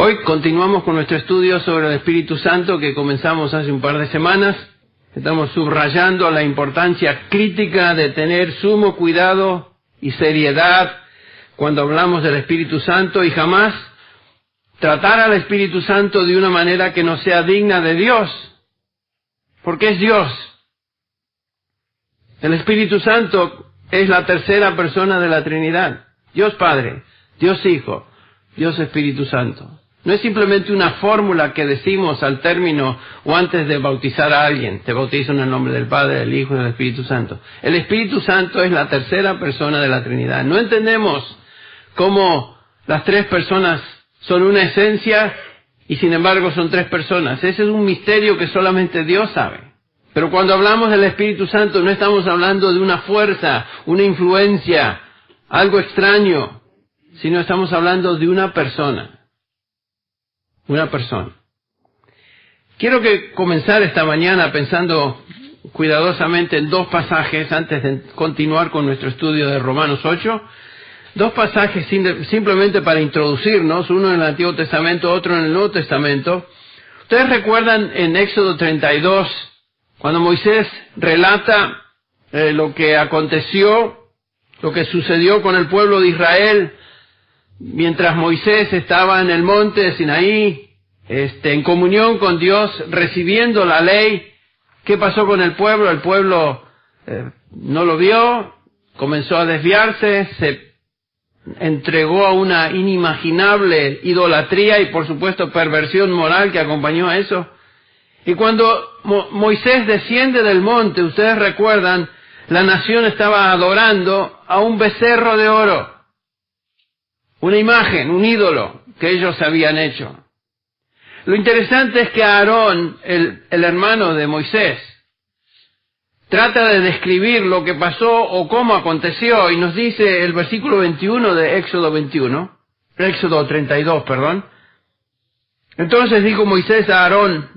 Hoy continuamos con nuestro estudio sobre el Espíritu Santo que comenzamos hace un par de semanas. Estamos subrayando la importancia crítica de tener sumo cuidado y seriedad cuando hablamos del Espíritu Santo y jamás tratar al Espíritu Santo de una manera que no sea digna de Dios, porque es Dios. El Espíritu Santo es la tercera persona de la Trinidad. Dios Padre, Dios Hijo, Dios Espíritu Santo. No es simplemente una fórmula que decimos al término o antes de bautizar a alguien. Te bautizo en el nombre del Padre, del Hijo y del Espíritu Santo. El Espíritu Santo es la tercera persona de la Trinidad. No entendemos cómo las tres personas son una esencia y sin embargo son tres personas. Ese es un misterio que solamente Dios sabe. Pero cuando hablamos del Espíritu Santo no estamos hablando de una fuerza, una influencia, algo extraño, sino estamos hablando de una persona. Una persona. Quiero que comenzar esta mañana pensando cuidadosamente en dos pasajes antes de continuar con nuestro estudio de Romanos 8. Dos pasajes simplemente para introducirnos, uno en el Antiguo Testamento, otro en el Nuevo Testamento. Ustedes recuerdan en Éxodo 32, cuando Moisés relata lo que aconteció, lo que sucedió con el pueblo de Israel, mientras Moisés estaba en el monte de Sinaí, en comunión con Dios, recibiendo la ley. ¿Qué pasó con el pueblo? El pueblo no lo vio, comenzó a desviarse, se entregó a una inimaginable idolatría y por supuesto perversión moral que acompañó a eso. Y cuando Moisés desciende del monte, ustedes recuerdan, la nación estaba adorando a un becerro de oro. Una imagen, un ídolo que ellos habían hecho. Lo interesante es que Aarón, el hermano de Moisés, trata de describir lo que pasó o cómo aconteció, y nos dice el versículo 21 de Éxodo 32, perdón. Entonces dijo Moisés a Aarón: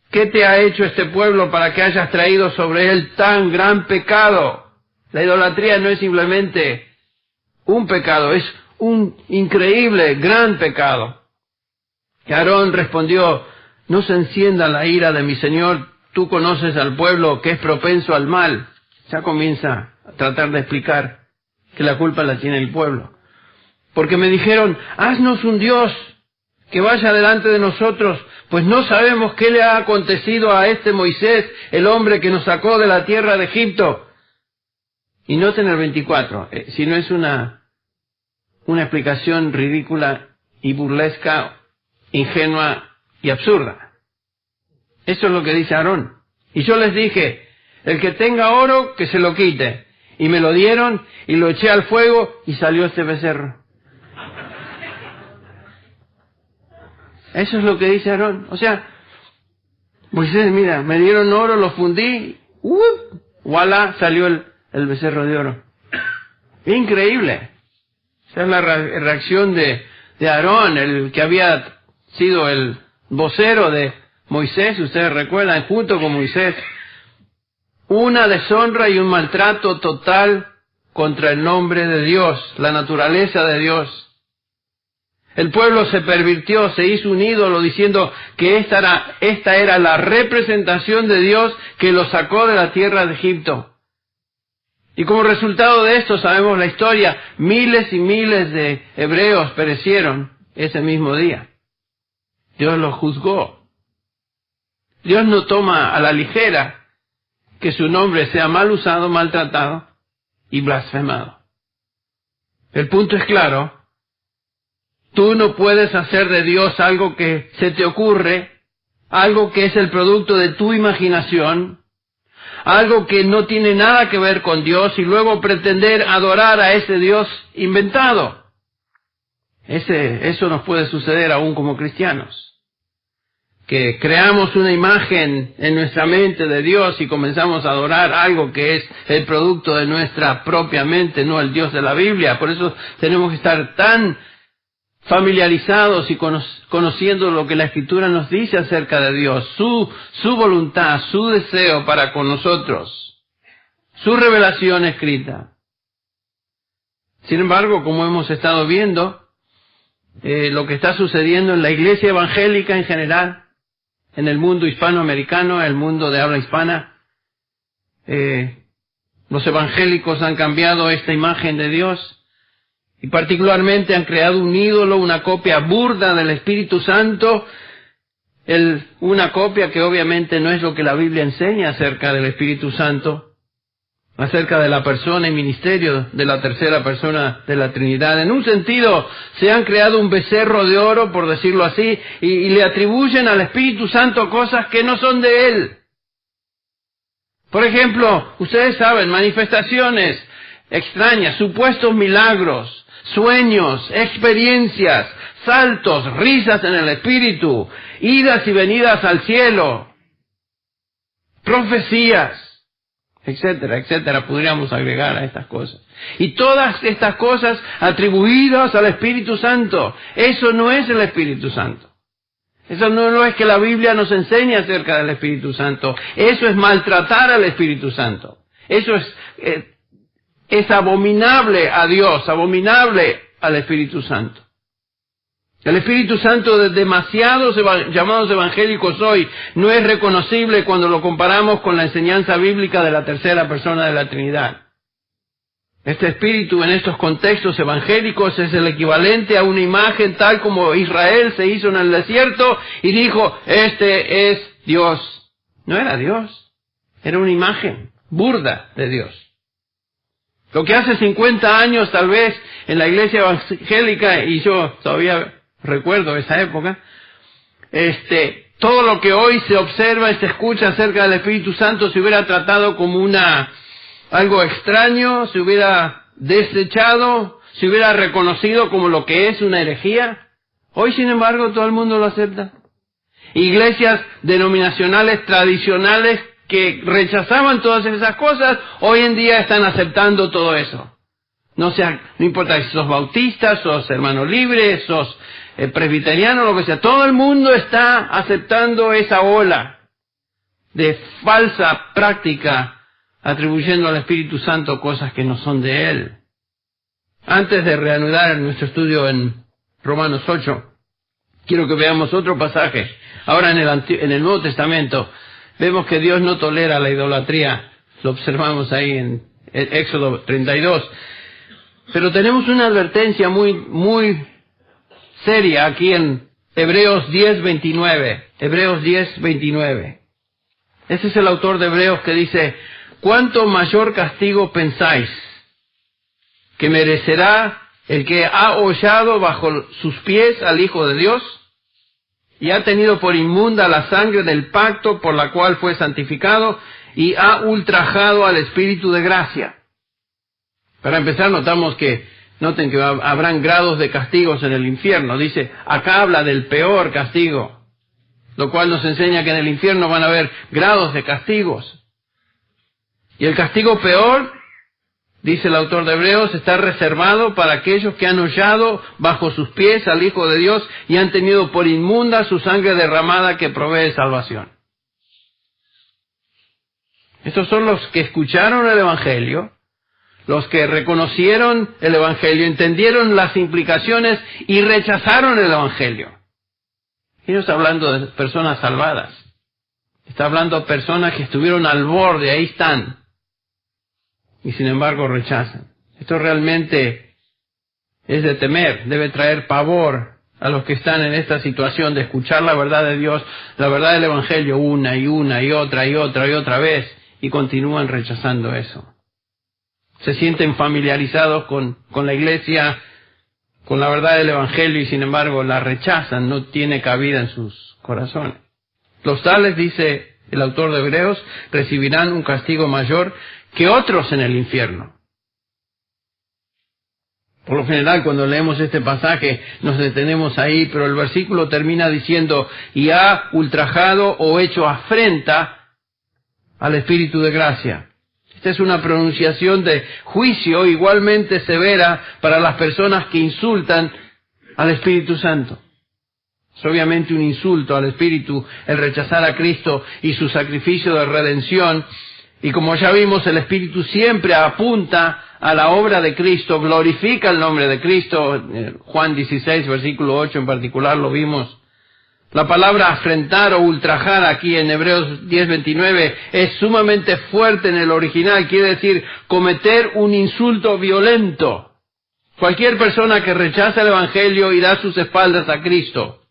¿qué te ha hecho este pueblo para que hayas traído sobre él tan gran pecado? La idolatría no es simplemente un pecado, es un increíble, gran pecado. Y Aarón respondió: no se encienda la ira de mi señor, tú conoces al pueblo que es propenso al mal. Ya comienza a tratar de explicar que la culpa la tiene el pueblo. Porque me dijeron: haznos un Dios que vaya delante de nosotros, pues no sabemos qué le ha acontecido a este Moisés, el hombre que nos sacó de la tierra de Egipto. Y noten el 24, si no es una explicación ridícula y burlesca, ingenua y absurda. Eso es lo que dice Aarón. Y yo les dije: el que tenga oro, que se lo quite. Y me lo dieron, y lo eché al fuego, y salió este becerro. Eso es lo que dice Aarón. O sea, Moisés, mira, me dieron oro, lo fundí, ¡voilá! Salió el becerro de oro. Increíble. Esa es la reacción de Aarón, el que había sido el vocero de Moisés, ustedes recuerdan, junto con Moisés. Una deshonra y un maltrato total contra el nombre de Dios, la naturaleza de Dios. El pueblo se pervirtió, se hizo un ídolo diciendo que esta era la representación de Dios que lo sacó de la tierra de Egipto. Y como resultado de esto sabemos la historia, miles y miles de hebreos perecieron ese mismo día. Dios los juzgó. Dios no toma a la ligera que su nombre sea mal usado, maltratado y blasfemado. El punto es claro. Tú no puedes hacer de Dios algo que se te ocurre, algo que es el producto de tu imaginación, algo que no tiene nada que ver con Dios y luego pretender adorar a ese Dios inventado. Eso nos puede suceder aún como cristianos. Que creamos una imagen en nuestra mente de Dios y comenzamos a adorar algo que es el producto de nuestra propia mente, no el Dios de la Biblia. Por eso tenemos que estar tan familiarizados y conociendo lo que la Escritura nos dice acerca de Dios, su voluntad, su deseo para con nosotros, su revelación escrita. Sin embargo, como hemos estado viendo, lo que está sucediendo en la iglesia evangélica en general, en el mundo hispanoamericano, el mundo de habla hispana. Los evangélicos han cambiado esta imagen de Dios y particularmente han creado un ídolo, una copia burda del Espíritu Santo, una copia que obviamente no es lo que la Biblia enseña acerca del Espíritu Santo, acerca de la persona y ministerio de la tercera persona de la Trinidad. En un sentido, se han creado un becerro de oro, por decirlo así, y le atribuyen al Espíritu Santo cosas que no son de Él. Por ejemplo, ustedes saben, manifestaciones extrañas, supuestos milagros, sueños, experiencias, saltos, risas en el Espíritu, idas y venidas al cielo, profecías, etcétera, etcétera, podríamos agregar a estas cosas. Y todas estas cosas atribuidas al Espíritu Santo, eso no es el Espíritu Santo. Eso no es que la Biblia nos enseñe acerca del Espíritu Santo. Eso es maltratar al Espíritu Santo. Eso es abominable a Dios, abominable al Espíritu Santo. El Espíritu Santo de demasiados llamados evangélicos hoy no es reconocible cuando lo comparamos con la enseñanza bíblica de la tercera persona de la Trinidad. Este Espíritu en estos contextos evangélicos es el equivalente a una imagen tal como Israel se hizo en el desierto y dijo, este es Dios. No era Dios, era una imagen burda de Dios. Lo que hace 50 años tal vez en la iglesia evangélica, y yo todavía recuerdo esa época, todo lo que hoy se observa y se escucha acerca del Espíritu Santo se hubiera tratado como algo extraño, se hubiera desechado, se hubiera reconocido como lo que es una herejía. Hoy, sin embargo, todo el mundo lo acepta. Iglesias denominacionales tradicionales que rechazaban todas esas cosas, hoy en día están aceptando todo eso. No importa si sos bautista, sos hermano libre, sos presbiteriano, lo que sea, todo el mundo está aceptando esa ola de falsa práctica, atribuyendo al Espíritu Santo cosas que no son de Él. Antes de reanudar nuestro estudio en Romanos 8, quiero que veamos otro pasaje. Ahora en el Nuevo Testamento vemos que Dios no tolera la idolatría. Lo observamos ahí en Éxodo 32. Pero tenemos una advertencia muy, muy seria aquí en Hebreos 10:29. Hebreos 10:29. Ese es el autor de Hebreos que dice, ¿cuánto mayor castigo pensáis que merecerá el que ha hollado bajo sus pies al Hijo de Dios y ha tenido por inmunda la sangre del pacto por la cual fue santificado y ha ultrajado al Espíritu de gracia? Para empezar, noten que habrán grados de castigos en el infierno. Dice, acá habla del peor castigo, lo cual nos enseña que en el infierno van a haber grados de castigos. Y el castigo peor, dice el autor de Hebreos, está reservado para aquellos que han hollado bajo sus pies al Hijo de Dios y han tenido por inmunda su sangre derramada que provee salvación. Estos son los que escucharon el Evangelio, los que reconocieron el Evangelio, entendieron las implicaciones y rechazaron el Evangelio. Y no está hablando de personas salvadas. Está hablando de personas que estuvieron al borde, ahí están. Y sin embargo rechazan. Esto realmente es de temer, debe traer pavor a los que están en esta situación de escuchar la verdad de Dios, la verdad del Evangelio una y otra vez, y continúan rechazando eso. Se sienten familiarizados con la iglesia, con la verdad del Evangelio, y sin embargo la rechazan, no tiene cabida en sus corazones. Los tales, dice el autor de Hebreos, recibirán un castigo mayor que otros en el infierno. Por lo general, cuando leemos este pasaje, nos detenemos ahí, pero el versículo termina diciendo, y ha ultrajado o hecho afrenta al Espíritu de gracia. Esta es una pronunciación de juicio igualmente severa para las personas que insultan al Espíritu Santo. Es obviamente un insulto al Espíritu el rechazar a Cristo y su sacrificio de redención Y como ya vimos, el Espíritu siempre apunta a la obra de Cristo, glorifica el nombre de Cristo. Juan 16, versículo 8 en particular lo vimos. La palabra afrentar o ultrajar aquí en Hebreos 10:29 es sumamente fuerte en el original. Quiere decir cometer un insulto violento. Cualquier persona que rechaza el Evangelio y da sus espaldas a Cristo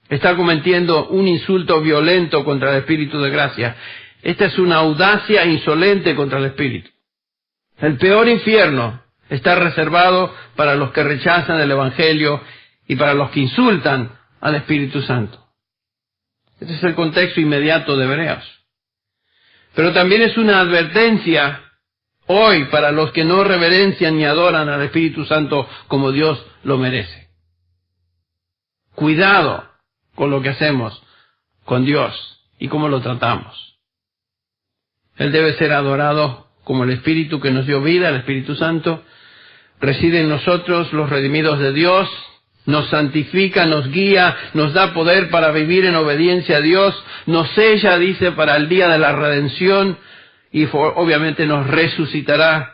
está cometiendo un insulto violento contra el Espíritu de gracia. Esta es una audacia insolente contra el Espíritu. El peor infierno está reservado para los que rechazan el Evangelio y para los que insultan al Espíritu Santo. Este es el contexto inmediato de Hebreos. Pero también es una advertencia hoy para los que no reverencian ni adoran al Espíritu Santo como Dios lo merece. Cuidado con lo que hacemos con Dios y cómo lo tratamos. Él debe ser adorado como el Espíritu que nos dio vida, el Espíritu Santo. Reside en nosotros los redimidos de Dios, nos santifica, nos guía, nos da poder para vivir en obediencia a Dios, nos sella, dice, para el día de la redención y obviamente nos resucitará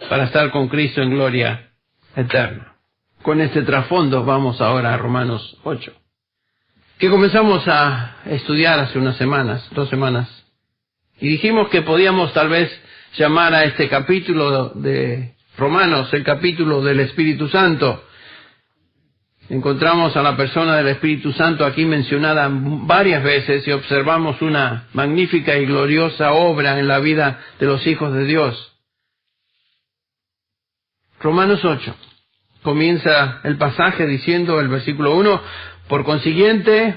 para estar con Cristo en gloria eterna. Con este trasfondo vamos ahora a Romanos 8, que comenzamos a estudiar hace 2 semanas, y dijimos que podíamos tal vez llamar a este capítulo de Romanos el capítulo del Espíritu Santo. Encontramos a la persona del Espíritu Santo aquí mencionada varias veces y observamos una magnífica y gloriosa obra en la vida de los hijos de Dios. Romanos 8. Comienza el pasaje diciendo el versículo 1, por consiguiente,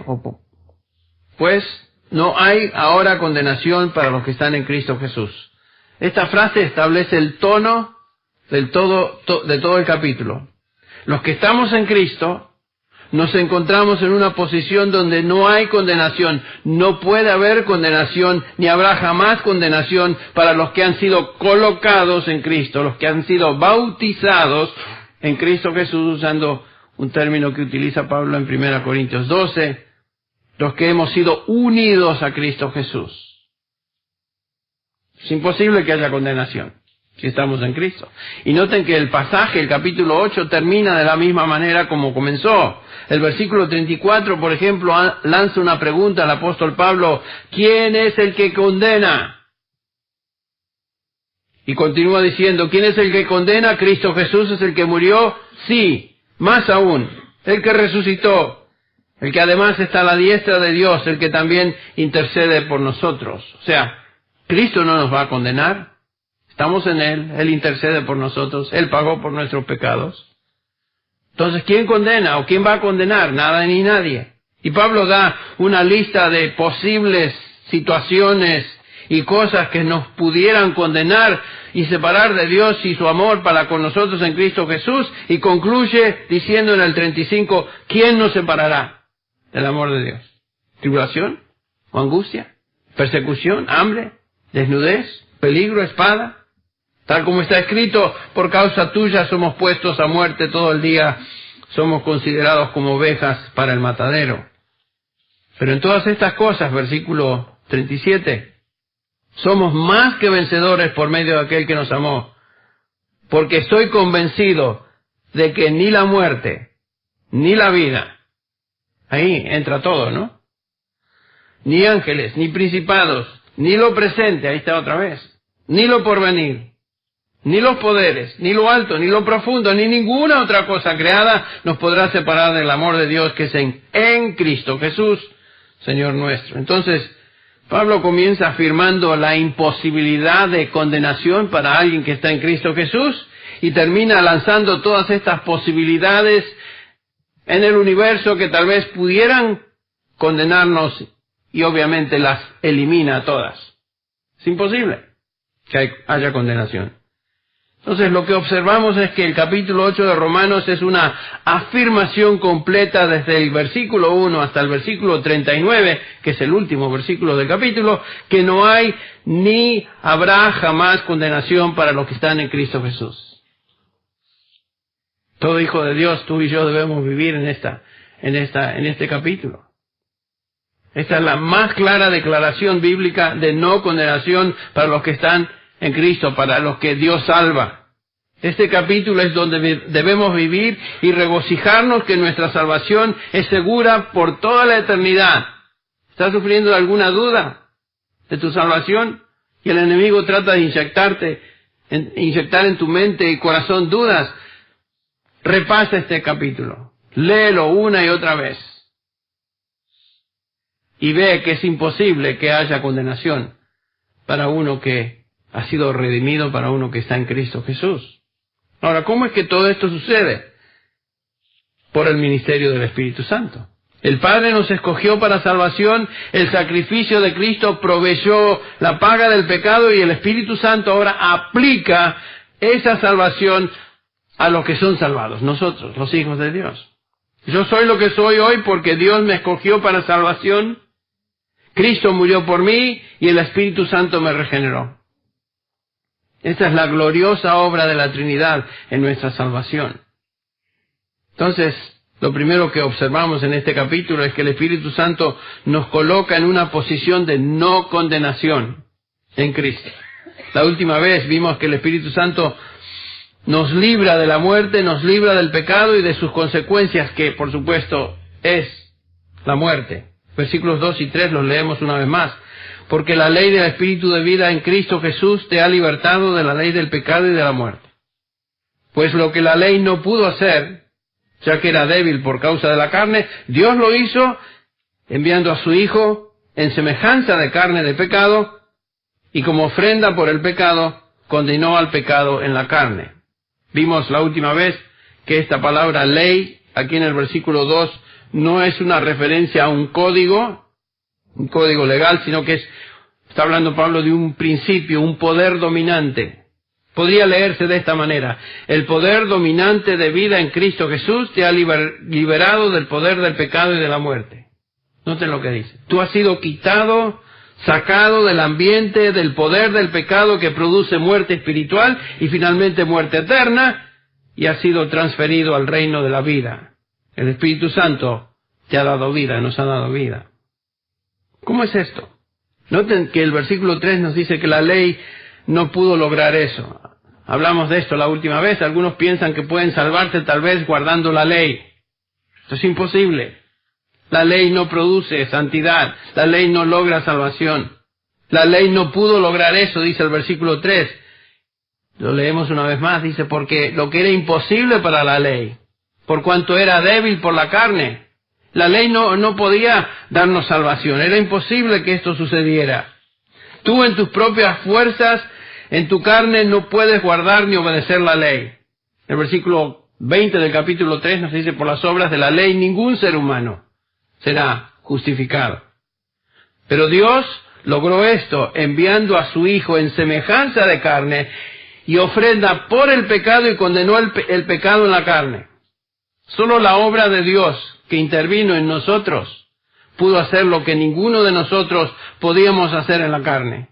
pues no hay ahora condenación para los que están en Cristo Jesús. Esta frase establece el tono de todo el capítulo. Los que estamos en Cristo nos encontramos en una posición donde no hay condenación. No puede haber condenación, ni habrá jamás condenación para los que han sido colocados en Cristo, los que han sido bautizados en Cristo Jesús, usando un término que utiliza Pablo en 1 Corintios 12, los que hemos sido unidos a Cristo Jesús. Es imposible que haya condenación si estamos en Cristo. Y noten que el pasaje, el capítulo 8, termina de la misma manera como comenzó. El versículo 34, por ejemplo, lanza una pregunta al apóstol Pablo: ¿quién es el que condena? Y continúa diciendo: ¿quién es el que condena? ¿Cristo Jesús es el que murió? Sí, más aún, el que resucitó, el que además está a la diestra de Dios, el que también intercede por nosotros. O sea, Cristo no nos va a condenar. Estamos en Él, Él intercede por nosotros, Él pagó por nuestros pecados. Entonces, ¿quién condena o quién va a condenar? Nada ni nadie. Y Pablo da una lista de posibles situaciones y cosas que nos pudieran condenar y separar de Dios y su amor para con nosotros en Cristo Jesús, y concluye diciendo en el 35, ¿quién nos separará del amor de Dios? ¿Tribulación? ¿O angustia? ¿Persecución? ¿Hambre? ¿Desnudez? ¿Peligro? ¿Espada? Tal como está escrito, por causa tuya somos puestos a muerte todo el día, somos considerados como ovejas para el matadero. Pero en todas estas cosas, versículo 37, somos más que vencedores por medio de aquel que nos amó, porque estoy convencido de que ni la muerte, ni la vida, ahí entra todo, ¿no? Ni ángeles, ni principados, ni lo presente, ahí está otra vez, ni lo porvenir, ni los poderes, ni lo alto, ni lo profundo, ni ninguna otra cosa creada nos podrá separar del amor de Dios que es en Cristo Jesús, Señor nuestro. Entonces, Pablo comienza afirmando la imposibilidad de condenación para alguien que está en Cristo Jesús y termina lanzando todas estas posibilidades en el universo que tal vez pudieran condenarnos, y obviamente las elimina todas. Es imposible que haya condenación. Entonces, lo que observamos es que el capítulo 8 de Romanos es una afirmación completa desde el versículo 1 hasta el versículo 39, que es el último versículo del capítulo, que no hay ni habrá jamás condenación para los que están en Cristo Jesús. Todo hijo de Dios, tú y yo debemos vivir en este capítulo. Esta es la más clara declaración bíblica de no condenación para los que están en Cristo, para los que Dios salva. Este capítulo es donde debemos vivir y regocijarnos que nuestra salvación es segura por toda la eternidad. ¿Estás sufriendo de alguna duda de tu salvación? Y el enemigo trata de inyectar en tu mente y corazón dudas. Repasa este capítulo. Léelo una y otra vez. Y ve que es imposible que haya condenación para uno que ha sido redimido, para uno que está en Cristo Jesús. Ahora, ¿cómo es que todo esto sucede? Por el ministerio del Espíritu Santo. El Padre nos escogió para salvación, el sacrificio de Cristo proveyó la paga del pecado y el Espíritu Santo ahora aplica esa salvación a los que son salvados, nosotros, los hijos de Dios. Yo soy lo que soy hoy porque Dios me escogió para salvación, Cristo murió por mí y el Espíritu Santo me regeneró. Esta es la gloriosa obra de la Trinidad en nuestra salvación. Entonces, lo primero que observamos en este capítulo es que el Espíritu Santo nos coloca en una posición de no condenación en Cristo. La última vez vimos que el Espíritu Santo nos libra de la muerte, nos libra del pecado y de sus consecuencias, que por supuesto es la muerte. Versículos 2 y 3 los leemos una vez más. Porque la ley del Espíritu de vida en Cristo Jesús te ha libertado de la ley del pecado y de la muerte. Pues lo que la ley no pudo hacer, ya que era débil por causa de la carne, Dios lo hizo enviando a su Hijo en semejanza de carne de pecado, y como ofrenda por el pecado, condenó al pecado en la carne. Vimos la última vez que esta palabra ley, aquí en el versículo 2, no es una referencia a un código legal, sino que está hablando Pablo de un principio, un poder dominante. Podría leerse de esta manera: el poder dominante de vida en Cristo Jesús te ha liberado del poder del pecado y de la muerte. Noten lo que dice. Tú has sido quitado, sacado del ambiente del poder del pecado que produce muerte espiritual y finalmente muerte eterna, y has sido transferido al reino de la vida. El Espíritu Santo te ha dado vida, nos ha dado vida. ¿Cómo es esto? Noten que el versículo 3 nos dice que la ley no pudo lograr eso. Hablamos de esto la última vez. Algunos piensan que pueden salvarse tal vez guardando la ley. Esto es imposible. La ley no produce santidad. La ley no logra salvación. La ley no pudo lograr eso, dice el versículo 3. Lo leemos una vez más. Dice, porque lo que era imposible para la ley, por cuanto era débil por la carne. La ley no podía darnos salvación. Era imposible que esto sucediera. Tú en tus propias fuerzas, en tu carne, no puedes guardar ni obedecer la ley. El versículo 20 del capítulo 3 nos dice, por las obras de la ley ningún ser humano será justificado. Pero Dios logró esto enviando a su Hijo en semejanza de carne y ofrenda por el pecado y condenó el pecado en la carne. Solo la obra de Dios que intervino en nosotros pudo hacer lo que ninguno de nosotros podíamos hacer en la carne: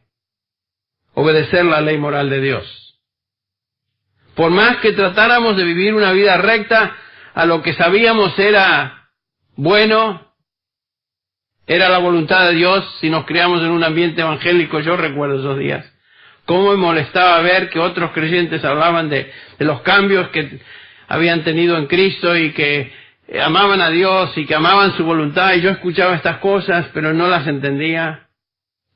obedecer la ley moral de Dios. Por más que tratáramos de vivir una vida recta a lo que sabíamos era bueno, era la voluntad de Dios, si nos criamos en un ambiente evangélico, yo recuerdo esos días, cómo me molestaba ver que otros creyentes hablaban de los cambios que habían tenido en Cristo y que amaban a Dios y que amaban su voluntad, y yo escuchaba estas cosas, pero no las entendía.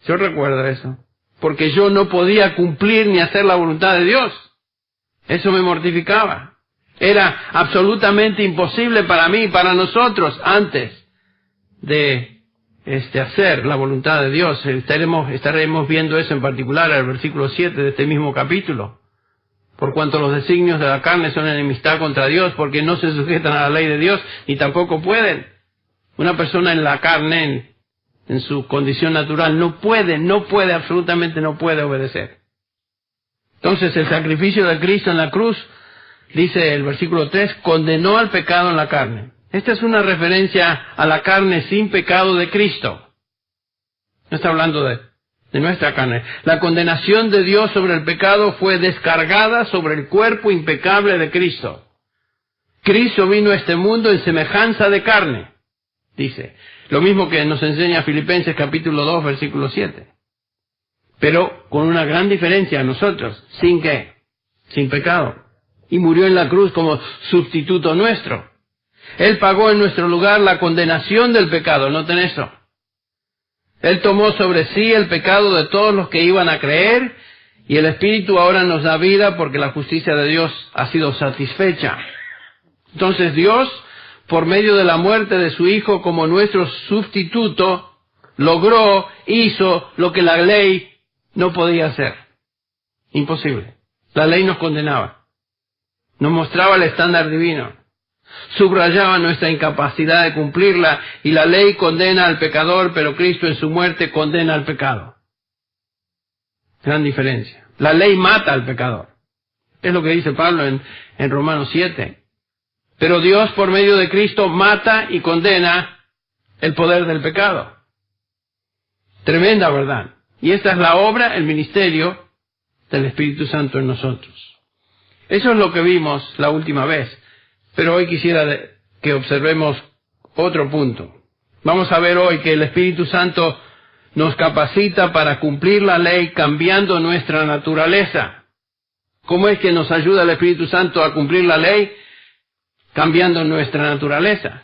Yo recuerdo eso, porque yo no podía cumplir ni hacer la voluntad de Dios. Eso me mortificaba. Era absolutamente imposible para mí, para nosotros, antes de hacer la voluntad de Dios. Estaremos viendo eso en particular, el versículo 7 de este mismo capítulo. Por cuanto los designios de la carne son enemistad contra Dios, porque no se sujetan a la ley de Dios, ni tampoco pueden. Una persona en la carne, en su condición natural, no puede, absolutamente no puede obedecer. Entonces el sacrificio de Cristo en la cruz, dice el versículo 3, condenó al pecado en la carne. Esta es una referencia a la carne sin pecado de Cristo. No está hablando de nuestra carne. La condenación de Dios sobre el pecado fue descargada sobre el cuerpo impecable de Cristo. Cristo vino a este mundo en semejanza de carne. dice. Lo mismo que nos enseña Filipenses capítulo 2, versículo 7. Pero con una gran diferencia a nosotros. ¿Sin qué? Sin pecado. Y murió en la cruz como sustituto nuestro. Él pagó en nuestro lugar la condenación del pecado. ¿Noten eso? Él tomó sobre sí el pecado de todos los que iban a creer, y el Espíritu ahora nos da vida porque la justicia de Dios ha sido satisfecha. Entonces Dios, por medio de la muerte de su Hijo como nuestro sustituto, hizo lo que la ley no podía hacer. Imposible. La ley nos condenaba. Nos mostraba el estándar divino. Subrayaba nuestra incapacidad de cumplirla, y la ley condena al pecador, pero Cristo en su muerte condena al pecado. Gran diferencia. La ley mata al pecador. Es lo que dice Pablo en Romanos 7. Pero Dios, por medio de Cristo, mata y condena el poder del pecado. Tremenda verdad. Y esta es la obra, el ministerio del Espíritu Santo en nosotros. Eso es lo que vimos la última vez. Pero hoy quisiera que observemos otro punto. Vamos a ver hoy que el Espíritu Santo nos capacita para cumplir la ley cambiando nuestra naturaleza. ¿Cómo es que nos ayuda el Espíritu Santo a cumplir la ley? Cambiando nuestra naturaleza.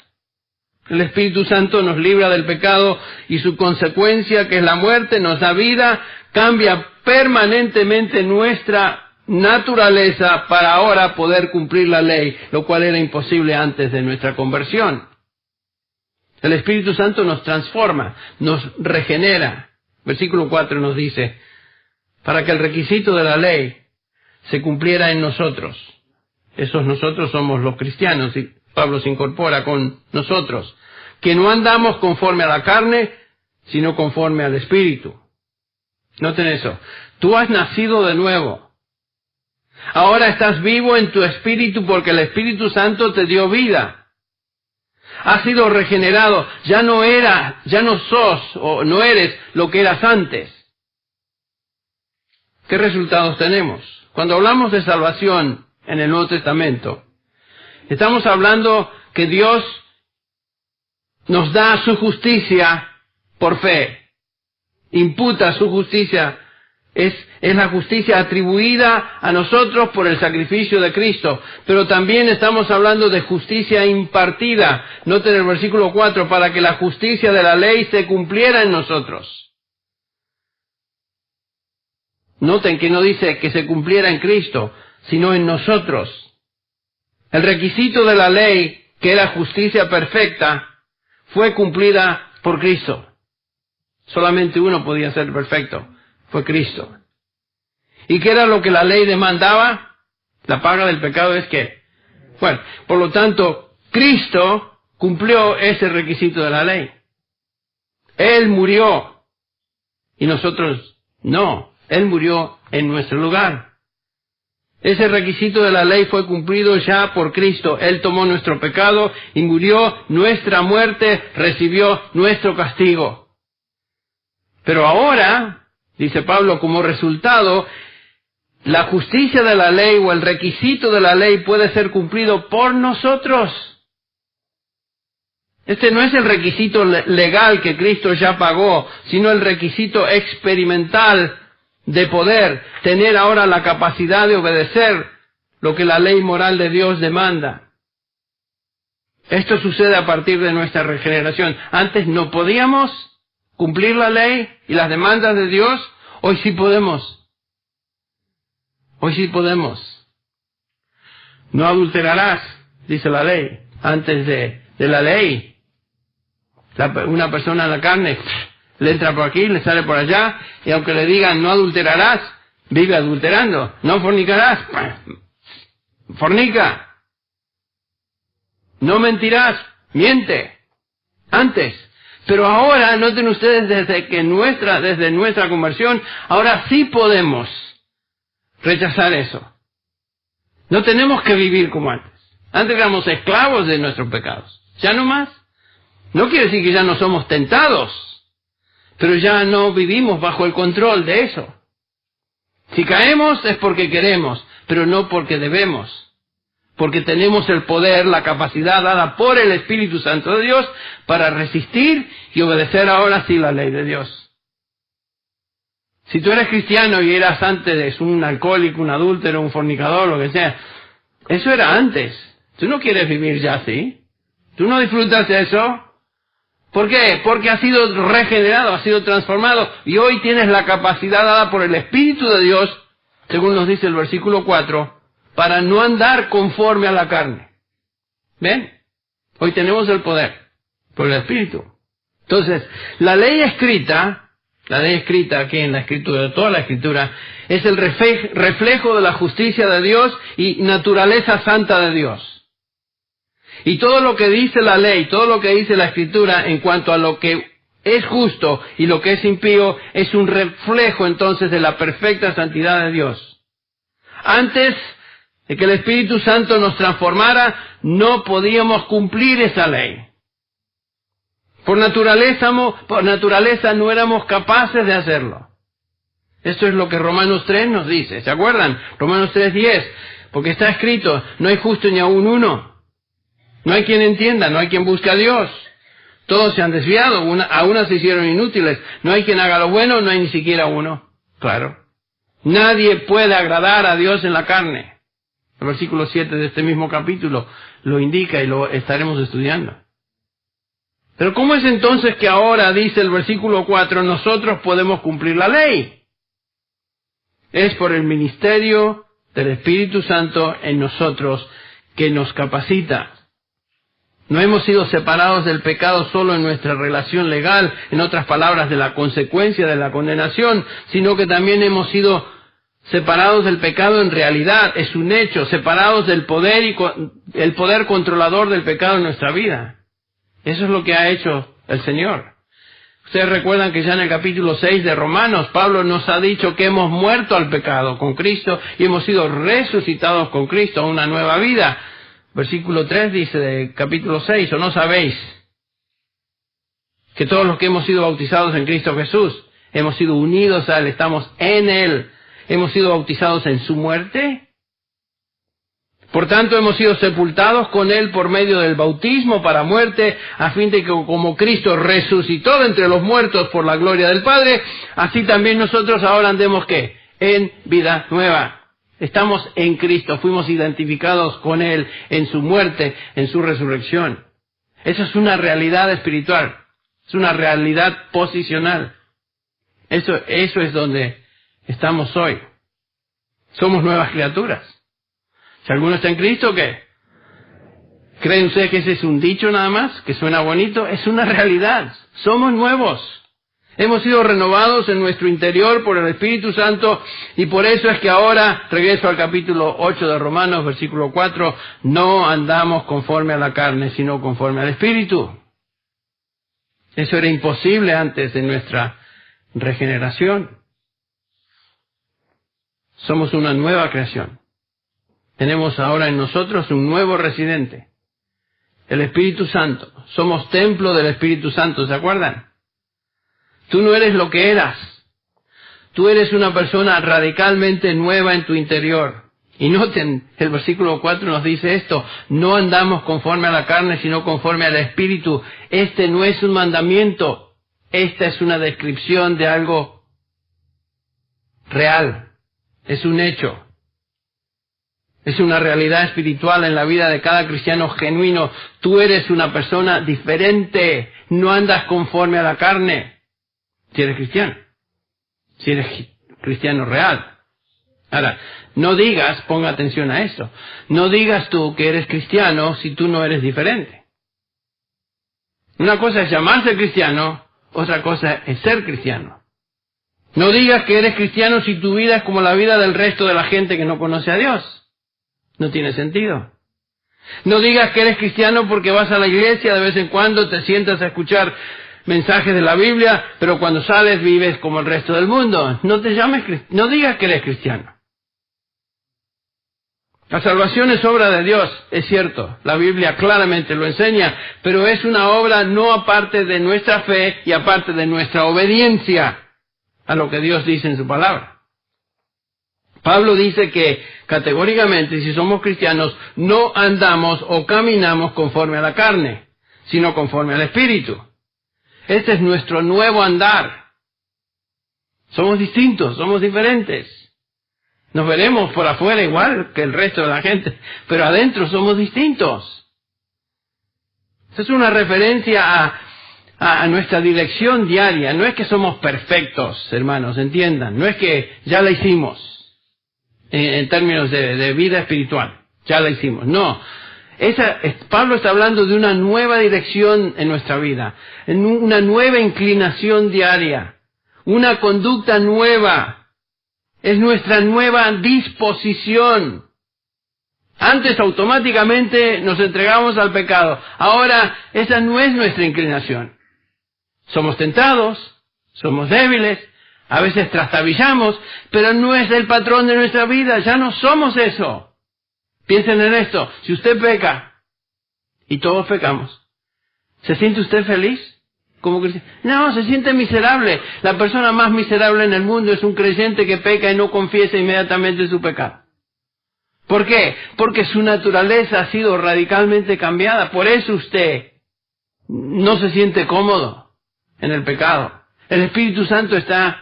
El Espíritu Santo nos libra del pecado y su consecuencia, que es la muerte, nos da vida, cambia permanentemente nuestra naturaleza para ahora poder cumplir la ley, lo cual era imposible antes de nuestra conversión. El Espíritu Santo nos transforma, nos regenera. Versículo 4 nos dice, para que el requisito de la ley se cumpliera en nosotros. Esos nosotros somos los cristianos, y Pablo se incorpora con nosotros, que no andamos conforme a la carne, sino conforme al Espíritu. Noten eso. Tú has nacido de nuevo. Ahora estás vivo en tu espíritu porque el Espíritu Santo te dio vida. Has sido regenerado. Ya no sos o no eres lo que eras antes. ¿Qué resultados tenemos? Cuando hablamos de salvación en el Nuevo Testamento, estamos hablando que Dios nos da su justicia por fe. Imputa su justicia. Es la justicia atribuida a nosotros por el sacrificio de Cristo. Pero también estamos hablando de justicia impartida. Noten el versículo 4, para que la justicia de la ley se cumpliera en nosotros. Noten que no dice que se cumpliera en Cristo, sino en nosotros. El requisito de la ley, que era justicia perfecta, fue cumplida por Cristo. Solamente uno podía ser perfecto. Fue Cristo. ¿Y qué era lo que la ley demandaba? La paga del pecado es que, bueno, por lo tanto, Cristo cumplió ese requisito de la ley. Él murió. Y nosotros no. Él murió en nuestro lugar. Ese requisito de la ley fue cumplido ya por Cristo. Él tomó nuestro pecado y murió nuestra muerte, recibió nuestro castigo. Pero ahora, dice Pablo, como resultado, la justicia de la ley o el requisito de la ley puede ser cumplido por nosotros. Este no es el requisito legal que Cristo ya pagó, sino el requisito experimental de poder tener ahora la capacidad de obedecer lo que la ley moral de Dios demanda. Esto sucede a partir de nuestra regeneración. Antes no podíamos cumplir la ley y las demandas de Dios. Hoy sí podemos. Hoy sí podemos. No adulterarás, dice la ley. Antes de la ley, una persona en la carne le entra por aquí, le sale por allá, y aunque le digan no adulterarás, vive adulterando. No fornicarás, fornica. No mentirás, miente. Antes. Pero ahora, noten ustedes, desde nuestra conversión, ahora sí podemos rechazar eso. No tenemos que vivir como antes. Antes éramos esclavos de nuestros pecados. Ya no más. No quiere decir que ya no somos tentados, pero ya no vivimos bajo el control de eso. Si caemos es porque queremos, pero no porque debemos. porque tenemos el poder, la capacidad dada por el Espíritu Santo de Dios para resistir y obedecer ahora sí la ley de Dios. Si tú eres cristiano y eras antes un alcohólico, un adúltero, un fornicador, lo que sea, eso era antes. Tú no quieres vivir ya así. Tú no disfrutas de eso. ¿Por qué? Porque has sido regenerado, has sido transformado y hoy tienes la capacidad dada por el Espíritu de Dios, según nos dice el versículo 4, para no andar conforme a la carne. ¿Ven? Hoy tenemos el poder por el Espíritu. Entonces, la ley escrita aquí en la Escritura, toda la Escritura, es el reflejo de la justicia de Dios y naturaleza santa de Dios. Y todo lo que dice la ley, todo lo que dice la Escritura en cuanto a lo que es justo y lo que es impío, es un reflejo entonces de la perfecta santidad de Dios. Antes de que el Espíritu Santo nos transformara, no podíamos cumplir esa ley. Por naturaleza no éramos capaces de hacerlo. Esto es lo que Romanos 3 nos dice. ¿Se acuerdan? Romanos 3:10. Porque está escrito, no hay justo ni aún uno. No hay quien entienda, no hay quien busque a Dios. Todos se han desviado, a unas se hicieron inútiles. No hay quien haga lo bueno, no hay ni siquiera uno. Claro. Nadie puede agradar a Dios en la carne. El versículo 7 de este mismo capítulo lo indica y lo estaremos estudiando. Pero ¿cómo es entonces que ahora, dice el versículo 4, nosotros podemos cumplir la ley? Es por el ministerio del Espíritu Santo en nosotros que nos capacita. No hemos sido separados del pecado solo en nuestra relación legal, en otras palabras, de la consecuencia de la condenación, sino que también hemos sido separados del pecado en realidad, es un hecho, separados del poder y el poder controlador del pecado en nuestra vida. Eso es lo que ha hecho el Señor. Ustedes recuerdan que ya en el capítulo 6 de Romanos, Pablo nos ha dicho que hemos muerto al pecado con Cristo y hemos sido resucitados con Cristo a una nueva vida. Versículo 3 dice de capítulo 6, ¿o no sabéis que todos los que hemos sido bautizados en Cristo Jesús, hemos sido unidos a Él, estamos en Él, hemos sido bautizados en su muerte? Por tanto, hemos sido sepultados con Él por medio del bautismo para muerte, a fin de que como Cristo resucitó de entre los muertos por la gloria del Padre, así también nosotros ahora andemos, ¿qué? En vida nueva. Estamos en Cristo, fuimos identificados con Él en su muerte, en su resurrección. Eso es una realidad espiritual, es una realidad posicional. Eso es donde estamos hoy. Somos nuevas criaturas. Si alguno está en Cristo, ¿qué? ¿Creen ustedes que ese es un dicho nada más? ¿Que suena bonito? Es una realidad. Somos nuevos. Hemos sido renovados en nuestro interior por el Espíritu Santo y por eso es que ahora, regreso al capítulo 8 de Romanos, versículo 4, no andamos conforme a la carne, sino conforme al Espíritu. Eso era imposible antes de nuestra regeneración. Somos una nueva creación. Tenemos ahora en nosotros un nuevo residente, el Espíritu Santo. Somos templo del Espíritu Santo, ¿se acuerdan? Tú no eres lo que eras. Tú eres una persona radicalmente nueva en tu interior. Y noten, el versículo 4 nos dice esto, no andamos conforme a la carne, sino conforme al Espíritu. Este no es un mandamiento, esta es una descripción de algo real, es un hecho. Es una realidad espiritual en la vida de cada cristiano genuino. Tú eres una persona diferente, no andas conforme a la carne. Si eres cristiano, si eres cristiano real. Ahora, no digas, ponga atención a esto, no digas tú que eres cristiano si tú no eres diferente. Una cosa es llamarse cristiano, otra cosa es ser cristiano. No digas que eres cristiano si tu vida es como la vida del resto de la gente que no conoce a Dios. No tiene sentido. No digas que eres cristiano porque vas a la iglesia de vez en cuando, te sientas a escuchar mensajes de la Biblia, pero cuando sales vives como el resto del mundo. No digas que eres cristiano. La salvación es obra de Dios, es cierto, la Biblia claramente lo enseña, pero es una obra no aparte de nuestra fe y aparte de nuestra obediencia a lo que Dios dice en su palabra. Pablo dice que categóricamente, si somos cristianos, no andamos o caminamos conforme a la carne, sino conforme al Espíritu. Este es nuestro nuevo andar. Somos distintos, somos diferentes. Nos veremos por afuera igual que el resto de la gente, pero adentro somos distintos. Esta es una referencia a nuestra dirección diaria. No es que somos perfectos, hermanos, entiendan. No es que ya la hicimos en términos de vida espiritual. Ya la hicimos. No. Pablo está hablando de una nueva dirección en nuestra vida, en una nueva inclinación diaria, una conducta nueva. Es nuestra nueva disposición. Antes automáticamente nos entregamos al pecado. Ahora esa no es nuestra inclinación. Somos tentados, somos débiles, a veces trastabillamos, pero no es el patrón de nuestra vida. Ya no somos eso. Piensen en esto. Si usted peca, y todos pecamos, ¿se siente usted feliz como cristiano? No, se siente miserable. La persona más miserable en el mundo es un creyente que peca y no confiesa inmediatamente su pecado. ¿Por qué? Porque su naturaleza ha sido radicalmente cambiada. Por eso usted no se siente cómodo en el pecado. El Espíritu Santo está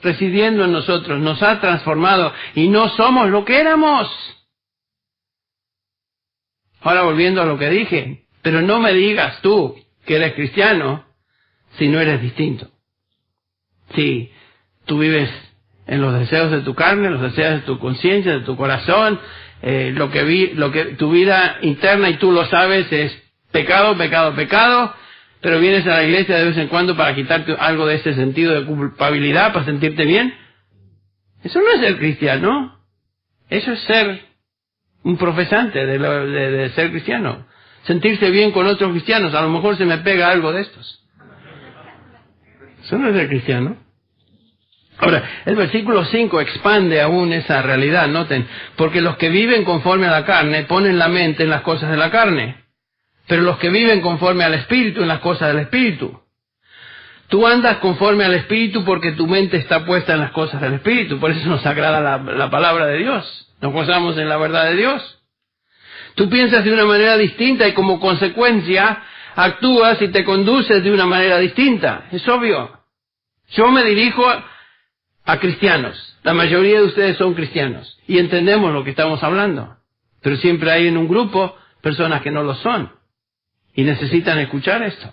residiendo en nosotros, nos ha transformado y no somos lo que éramos. Ahora volviendo a lo que dije, pero no me digas tú que eres cristiano si no eres distinto. Si tú vives en los deseos de tu carne, los deseos de tu conciencia, de tu corazón, lo que tu vida interna, y tú lo sabes, es pecado, pecado, pecado, pero vienes a la iglesia de vez en cuando para quitarte algo de ese sentido de culpabilidad, para sentirte bien. Eso no es ser cristiano. Eso es ser un profesante de ser cristiano. Sentirse bien con otros cristianos. A lo mejor se me pega algo de estos. Eso no es ser cristiano. Ahora, el versículo 5 expande aún esa realidad, noten, porque los que viven conforme a la carne ponen la mente en las cosas de la carne, pero los que viven conforme al Espíritu en las cosas del Espíritu. Tú andas conforme al Espíritu porque tu mente está puesta en las cosas del Espíritu, por eso nos agrada la palabra de Dios, nos gozamos en la verdad de Dios. Tú piensas de una manera distinta y como consecuencia actúas y te conduces de una manera distinta, es obvio. Yo me dirijo a cristianos. La mayoría de ustedes son cristianos y entendemos lo que estamos hablando. Pero siempre hay en un grupo personas que no lo son y necesitan escuchar esto.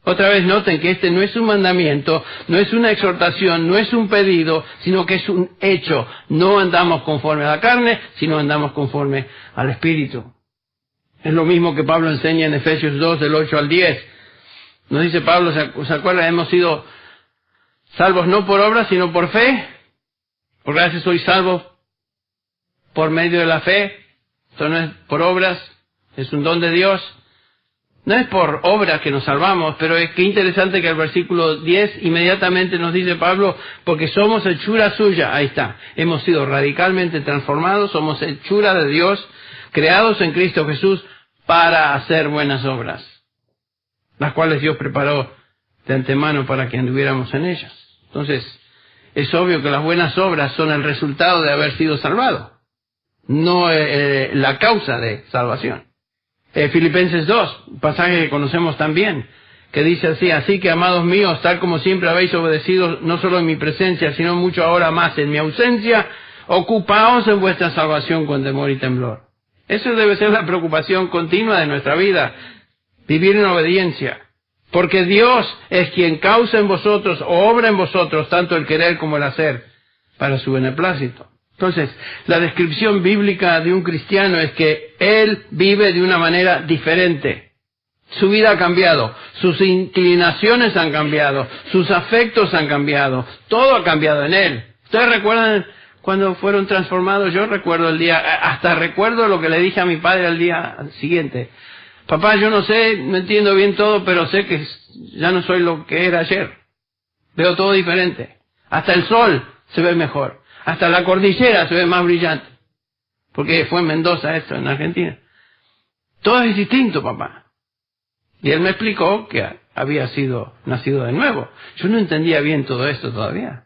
Otra vez noten que este no es un mandamiento, no es una exhortación, no es un pedido, sino que es un hecho. No andamos conforme a la carne, sino andamos conforme al Espíritu. Es lo mismo que Pablo enseña en Efesios 2, del 8 al 10. Nos dice Pablo, ¿se acuerdan? Hemos sido salvos no por obras, sino por fe. Por gracia soy salvo por medio de la fe. Esto no es por obras, es un don de Dios. No es por obras que nos salvamos, pero es que interesante que el versículo 10 inmediatamente nos dice Pablo, porque somos hechura suya. Ahí está. Hemos sido radicalmente transformados, somos hechura de Dios, creados en Cristo Jesús para hacer buenas obras, las cuales Dios preparó de antemano para que anduviéramos en ellas. Entonces, es obvio que las buenas obras son el resultado de haber sido salvado, no la causa de salvación. Filipenses 2, pasaje que conocemos también, que dice así: así que, amados míos, tal como siempre habéis obedecido, no solo en mi presencia, sino mucho ahora más en mi ausencia, ocupaos en vuestra salvación con temor y temblor. Eso debe ser la preocupación continua de nuestra vida, vivir en obediencia. Porque Dios es quien causa en vosotros, o obra en vosotros, tanto el querer como el hacer, para su beneplácito. Entonces, la descripción bíblica de un cristiano es que él vive de una manera diferente. Su vida ha cambiado, sus inclinaciones han cambiado, sus afectos han cambiado, todo ha cambiado en él. ¿Ustedes recuerdan cuando fueron transformados? Yo recuerdo el día, hasta recuerdo lo que le dije a mi padre al día siguiente. Papá, yo no sé, no entiendo bien todo, pero sé que ya no soy lo que era ayer. Veo todo diferente. Hasta el sol se ve mejor. Hasta la cordillera se ve más brillante. Porque fue en Mendoza esto, en Argentina. Todo es distinto, papá. Y él me explicó que había sido nacido de nuevo. Yo no entendía bien todo esto todavía.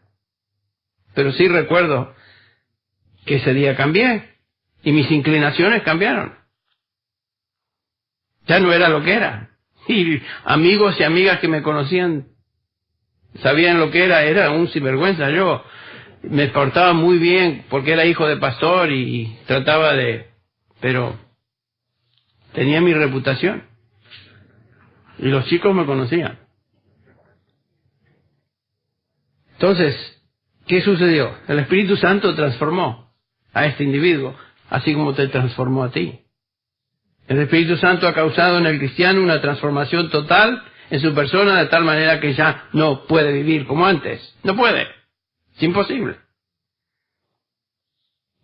Pero sí recuerdo que ese día cambié y mis inclinaciones cambiaron. Ya no era lo que era. Y amigos y amigas que me conocían sabían lo que era un sinvergüenza. Yo me portaba muy bien porque era hijo de pastor y trataba de... pero tenía mi reputación. Y los chicos me conocían. Entonces, ¿qué sucedió? El Espíritu Santo transformó a este individuo, así como te transformó a ti. El Espíritu Santo ha causado en el cristiano una transformación total en su persona de tal manera que ya no puede vivir como antes. No puede. Es imposible.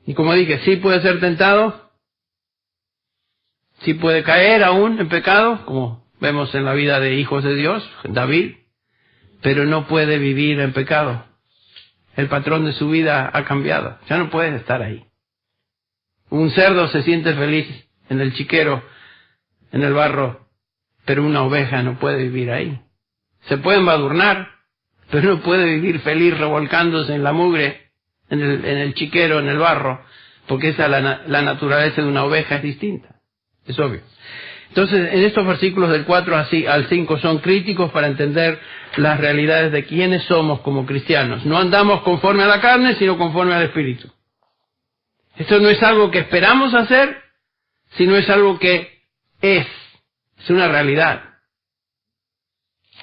Y como dije, sí puede ser tentado, sí puede caer aún en pecado, como vemos en la vida de hijos de Dios, David, pero no puede vivir en pecado. El patrón de su vida ha cambiado. Ya no puede estar ahí. Un cerdo se siente feliz en el chiquero, en el barro, pero una oveja no puede vivir ahí. Se puede embadurnar, pero no puede vivir feliz revolcándose en la mugre, en el chiquero, en el barro, porque esa la naturaleza de una oveja es distinta. Es obvio. Entonces, en estos versículos del 4 al 5 son críticos para entender las realidades de quiénes somos como cristianos. No andamos conforme a la carne, sino conforme al Espíritu. Esto no es algo que esperamos hacer, sino es algo que es una realidad.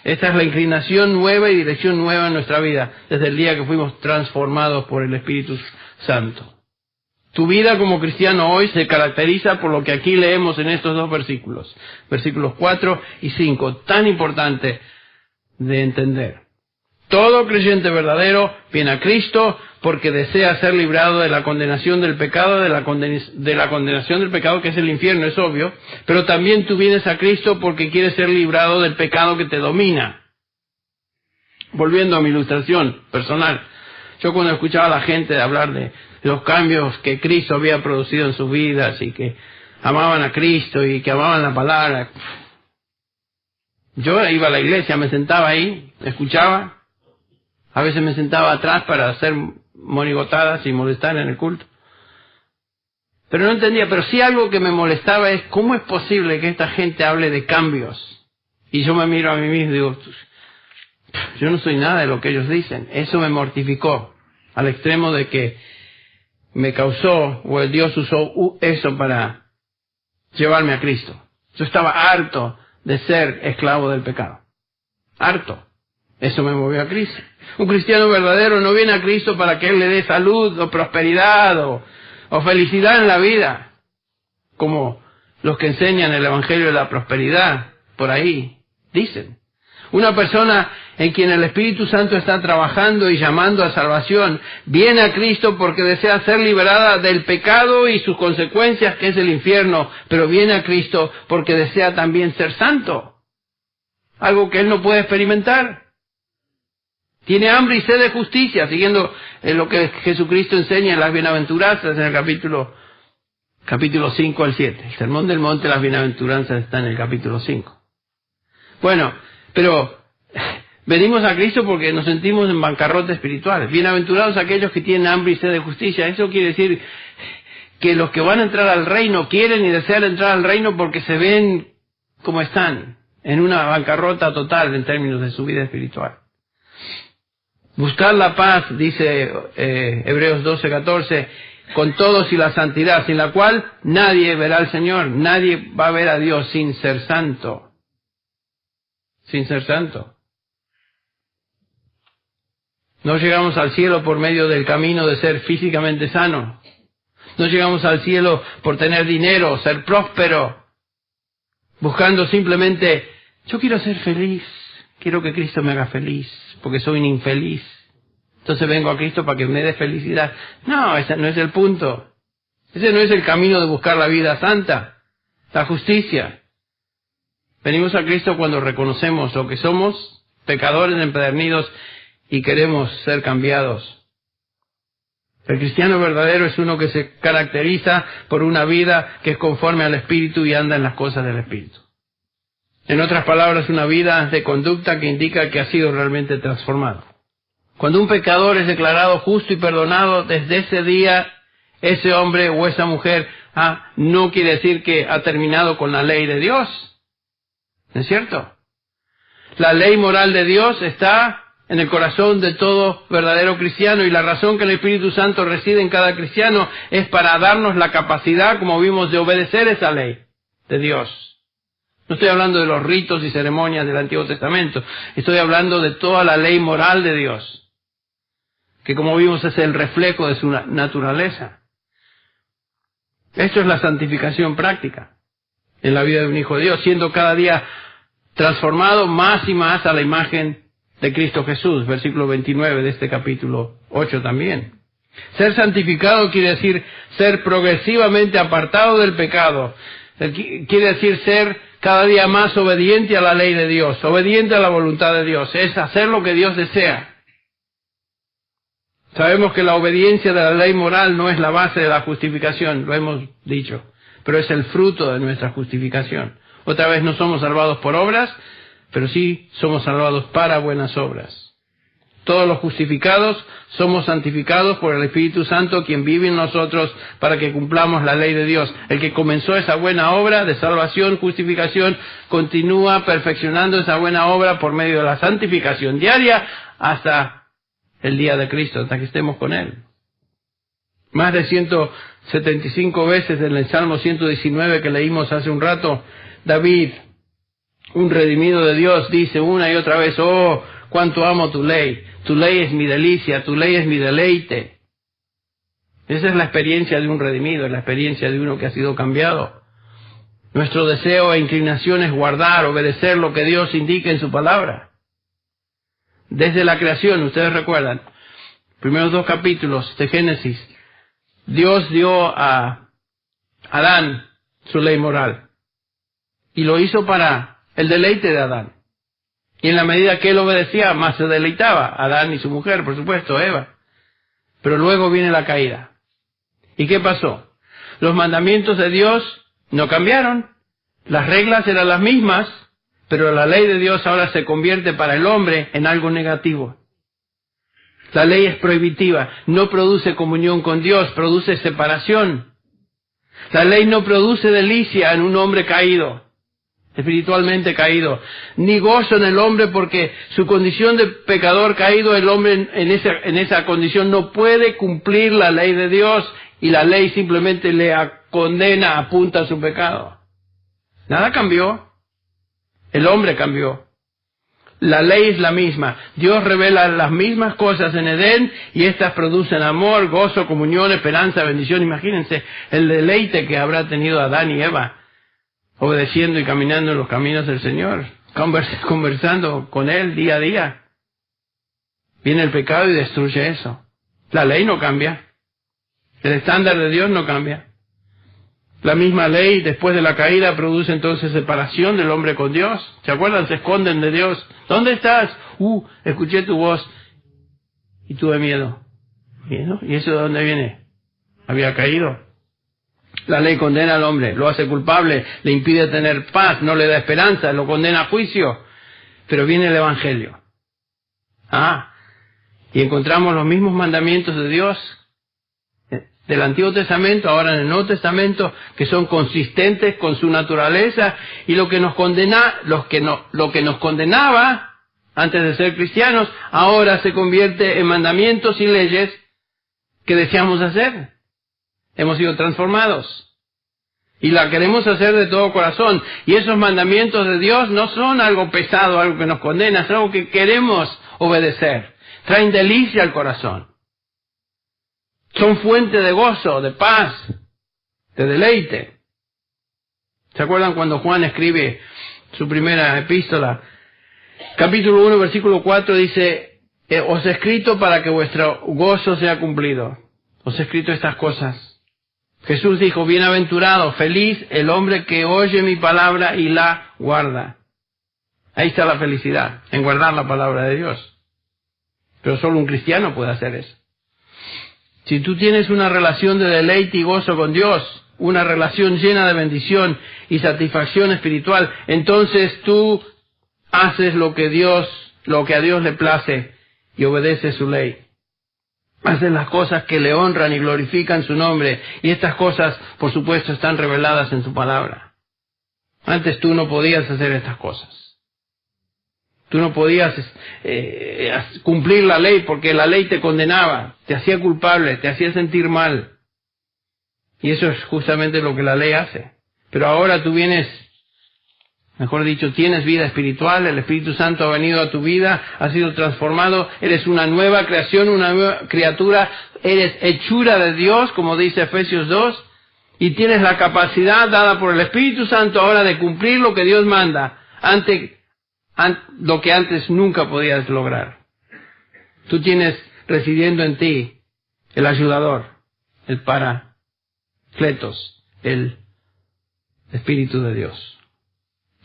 Esta es la inclinación nueva y dirección nueva en nuestra vida, desde el día que fuimos transformados por el Espíritu Santo. Tu vida como cristiano hoy se caracteriza por lo que aquí leemos en estos dos versículos, versículos 4 y 5, tan importante de entender. Todo creyente verdadero viene a Cristo porque desea ser librado de la condenación del pecado, de la condenación del pecado que es el infierno, es obvio, pero también tú vienes a Cristo porque quieres ser librado del pecado que te domina. Volviendo a mi ilustración personal, yo cuando escuchaba a la gente hablar de los cambios que Cristo había producido en sus vidas y que amaban a Cristo y que amaban la palabra, yo iba a la iglesia, me sentaba ahí, escuchaba. A veces me sentaba atrás para hacer monigotadas y molestar en el culto. Pero no entendía, pero sí algo que me molestaba es cómo es posible que esta gente hable de cambios. Y yo me miro a mí mismo y digo, yo no soy nada de lo que ellos dicen. Eso me mortificó al extremo de que me causó, o el Dios usó eso para llevarme a Cristo. Yo estaba harto de ser esclavo del pecado. Harto. Eso me movió a Cristo. Un cristiano verdadero no viene a Cristo para que Él le dé salud o prosperidad o felicidad en la vida, como los que enseñan el Evangelio de la prosperidad, por ahí dicen. Una persona en quien el Espíritu Santo está trabajando y llamando a salvación, viene a Cristo porque desea ser liberada del pecado y sus consecuencias, que es el infierno, pero viene a Cristo porque desea también ser santo, algo que él no puede experimentar. Tiene hambre y sed de justicia, siguiendo lo que Jesucristo enseña en las bienaventuranzas, en el capítulo 5 al 7. El Sermón del Monte, las bienaventuranzas, está en el capítulo 5. Bueno, pero venimos a Cristo porque nos sentimos en bancarrota espiritual. Bienaventurados aquellos que tienen hambre y sed de justicia. Eso quiere decir que los que van a entrar al reino quieren y desean entrar al reino porque se ven como están, en una bancarrota total en términos de su vida espiritual. Buscar la paz, dice Hebreos 12:14, con todos y la santidad, sin la cual nadie verá al Señor, nadie va a ver a Dios sin ser santo. Sin ser santo. No llegamos al cielo por medio del camino de ser físicamente sano. No llegamos al cielo por tener dinero, ser próspero, buscando simplemente, yo quiero ser feliz. Quiero que Cristo me haga feliz, porque soy un infeliz. Entonces vengo a Cristo para que me dé felicidad. No, ese no es el punto. Ese no es el camino de buscar la vida santa, la justicia. Venimos a Cristo cuando reconocemos lo que somos, pecadores empedernidos, y queremos ser cambiados. El cristiano verdadero es uno que se caracteriza por una vida que es conforme al Espíritu y anda en las cosas del Espíritu. En otras palabras, una vida de conducta que indica que ha sido realmente transformado. Cuando un pecador es declarado justo y perdonado, desde ese día ese hombre o esa mujer no quiere decir que ha terminado con la ley de Dios. ¿No es cierto? La ley moral de Dios está en el corazón de todo verdadero cristiano, y la razón que el Espíritu Santo reside en cada cristiano es para darnos la capacidad, como vimos, de obedecer esa ley de Dios. No estoy hablando de los ritos y ceremonias del Antiguo Testamento, estoy hablando de toda la ley moral de Dios, que como vimos es el reflejo de su naturaleza. Esto es la santificación práctica en la vida de un hijo de Dios, siendo cada día transformado más y más a la imagen de Cristo Jesús, versículo 29 de este capítulo 8 también. Ser santificado quiere decir ser progresivamente apartado del pecado. Quiere decir ser cada día más obediente a la ley de Dios, obediente a la voluntad de Dios. Es hacer lo que Dios desea. Sabemos que la obediencia de la ley moral no es la base de la justificación, lo hemos dicho, pero es el fruto de nuestra justificación. Otra vez, no somos salvados por obras, pero sí somos salvados para buenas obras. Todos los justificados somos santificados por el Espíritu Santo, quien vive en nosotros para que cumplamos la ley de Dios. El que comenzó esa buena obra de salvación, justificación, continúa perfeccionando esa buena obra por medio de la santificación diaria hasta el día de Cristo, hasta que estemos con Él. Más de 175 veces en el Salmo 119 que leímos hace un rato, David, un redimido de Dios, dice una y otra vez: oh, cuánto amo tu ley es mi delicia, tu ley es mi deleite. Esa es la experiencia de un redimido, es la experiencia de uno que ha sido cambiado. Nuestro deseo e inclinación es guardar, obedecer lo que Dios indica en su palabra. Desde la creación, ustedes recuerdan, primeros 2 capítulos de Génesis, Dios dio a Adán su ley moral. Y lo hizo para el deleite de Adán. Y en la medida que él obedecía, más se deleitaba. Adán y su mujer, por supuesto, Eva. Pero luego viene la caída. ¿Y qué pasó? Los mandamientos de Dios no cambiaron. Las reglas eran las mismas, pero la ley de Dios ahora se convierte para el hombre en algo negativo. La ley es prohibitiva. No produce comunión con Dios, produce separación. La ley no produce delicia en un hombre caído, espiritualmente caído, ni gozo en el hombre, porque su condición de pecador caído, el hombre en esa condición no puede cumplir la ley de Dios, y la ley simplemente le condena, apunta a su pecado. Nada cambió. El hombre cambió. La ley es la misma. Dios revela las mismas cosas en Edén, y estas producen amor, gozo, comunión, esperanza, bendición. Imagínense el deleite que habrá tenido Adán y Eva obedeciendo y caminando en los caminos del Señor, conversando con Él día a día. Viene el pecado y destruye eso. La ley no cambia. El estándar de Dios no cambia. La misma ley, después de la caída, produce entonces separación del hombre con Dios. ¿Se acuerdan? Se esconden de Dios. ¿Dónde estás? Escuché tu voz y tuve miedo. ¿Miedo? ¿Y eso de dónde viene? Había caído. La ley condena al hombre, lo hace culpable, le impide tener paz, no le da esperanza, lo condena a juicio. Pero viene el Evangelio. Y encontramos los mismos mandamientos de Dios del Antiguo Testamento, ahora en el Nuevo Testamento, que son consistentes con su naturaleza, y lo que nos condenaba antes de ser cristianos, ahora se convierte en mandamientos y leyes que deseamos hacer. Hemos sido transformados y la queremos hacer de todo corazón, y esos mandamientos de Dios no son algo pesado, algo que nos condena, es algo que queremos obedecer. Traen delicia al corazón. Son fuente de gozo, de paz, de deleite. ¿Se acuerdan cuando Juan escribe su primera epístola? Capítulo 1, versículo 4 dice: os he escrito para que vuestro gozo sea cumplido. Os he escrito estas cosas. Jesús dijo: bienaventurado, feliz el hombre que oye mi palabra y la guarda. Ahí está la felicidad, en guardar la palabra de Dios. Pero solo un cristiano puede hacer eso. Si tú tienes una relación de deleite y gozo con Dios, una relación llena de bendición y satisfacción espiritual, entonces tú haces lo que a Dios le place y obedeces su ley. hacen las cosas que le honran y glorifican su nombre. Y estas cosas, por supuesto, están reveladas en su palabra. Antes tú no podías hacer estas cosas. Tú no podías cumplir la ley porque la ley te condenaba, te hacía culpable, te hacía sentir mal. Y eso es justamente lo que la ley hace. Pero ahora tú vienes, mejor dicho, tienes vida espiritual, el Espíritu Santo ha venido a tu vida, has sido transformado, eres una nueva creación, una nueva criatura, eres hechura de Dios, como dice Efesios 2, y tienes la capacidad dada por el Espíritu Santo ahora de cumplir lo que Dios manda, lo que antes nunca podías lograr. Tú tienes residiendo en ti el ayudador, el Paracletos, el Espíritu de Dios.